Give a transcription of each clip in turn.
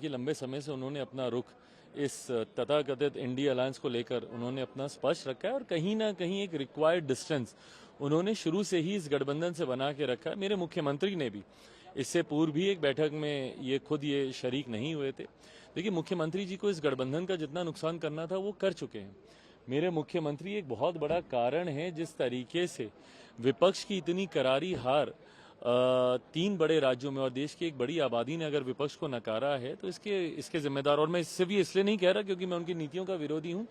देखिए लंबे समय से उन्होंने अपना रुख इस तथाकथित इंडिया अलायंस को लेकर उन्होंने अपना स्पष्ट रखा है और कहीं ना कहीं एक रिक्वायर्ड डिस्टेंस उन्होंने शुरू से ही इस गठबंधन से बना के रखा है। मेरे मुख्यमंत्री ने भी इससे पूर्व भी एक बैठक में ये शरीक नहीं हुए थे। देखिए मुख्यमंत्री जी को इस गठबंधन का जितना नुकसान करना था वो कर चुके हैं। मेरे मुख्यमंत्री एक बहुत बड़ा कारण है जिस तरीके से विपक्ष की इतनी करारी हार 3 बड़े राज्यों में और देश की एक बड़ी आबादी ने अगर विपक्ष को नकारा है तो इसके जिम्मेदार, और मैं इससे भी इसलिए नहीं कह रहा क्योंकि मैं उनकी नीतियों का विरोधी हूं,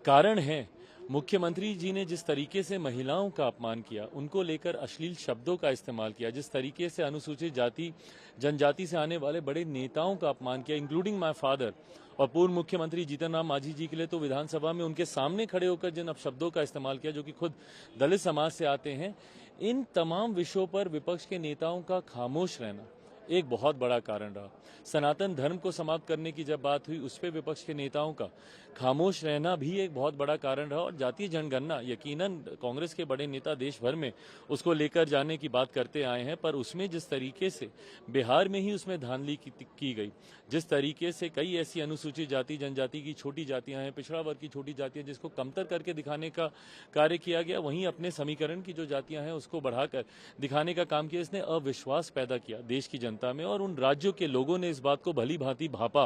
कारण है मुख्यमंत्री जी ने जिस तरीके से महिलाओं का अपमान किया, उनको लेकर अश्लील शब्दों का इस्तेमाल किया, जिस तरीके से अनुसूचित जाति जनजाति से आने वाले बड़े नेताओं का अपमान किया, इंक्लूडिंग माय फादर, और पूर्व मुख्यमंत्री जीतन राम मांझी जी के लिए तो विधानसभा में उनके सामने खड़े होकर जिन अपशब्दों का इस्तेमाल किया जो कि खुद दलित समाज से आते हैं, इन तमाम विषयों पर विपक्ष के नेताओं का खामोश रहना एक बहुत बड़ा कारण रहा। सनातन धर्म को समाप्त करने की जब बात हुई उस पर विपक्ष के नेताओं का खामोश रहना भी एक बहुत बड़ा कारण रहा। और जातीय जनगणना यकीनन कांग्रेस के बड़े नेता देश भर में उसको लेकर जाने की बात करते आए हैं, पर उसमें जिस तरीके से बिहार में ही उसमें धांधली की गई, जिस तरीके से कई ऐसी अनुसूचित जाति जनजाति की छोटी जातियां हैं, पिछड़ा वर्ग की छोटी जातियां, जिसको कमतर करके दिखाने का कार्य किया गया, वहीं अपने समीकरण की जो जातियां हैं उसको बढ़ाकर दिखाने का काम किया। इसने अविश्वास पैदा किया देश की जनता में और उन राज्यों के लोगों ने इस बात को भली भांति भापा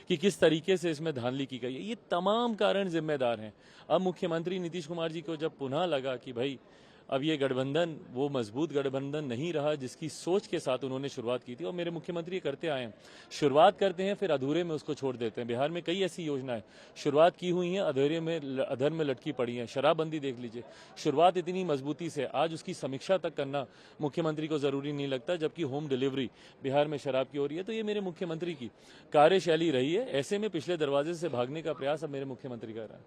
कि किस तरीके से इसमें धांधली की गई है। ये तमाम कारण जिम्मेदार हैं। अब मुख्यमंत्री नीतीश कुमार जी को जब पुनः लगा कि भाई अब ये गठबंधन वो मजबूत गठबंधन नहीं रहा जिसकी सोच के साथ उन्होंने शुरुआत की थी, और मेरे मुख्यमंत्री करते आए हैं, शुरुआत करते हैं फिर अधूरे में उसको छोड़ देते हैं। बिहार में कई ऐसी योजनाएं शुरुआत की हुई हैं, अधर में लटकी पड़ी हैं। शराबबंदी देख लीजिए, शुरुआत इतनी मजबूती से आज उसकी समीक्षा तक करना मुख्यमंत्री को जरूरी नहीं लगता, जबकि होम डिलीवरी बिहार में शराब की हो रही है। तो ये मेरे मुख्यमंत्री की कार्यशैली रही है। ऐसे में पिछले दरवाजे से भागने का प्रयास अब मेरे मुख्यमंत्री कर रहा है।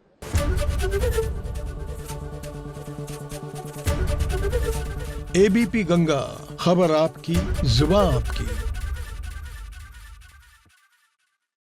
एबीपी गंगा, खबर आपकी, जुबान आपकी।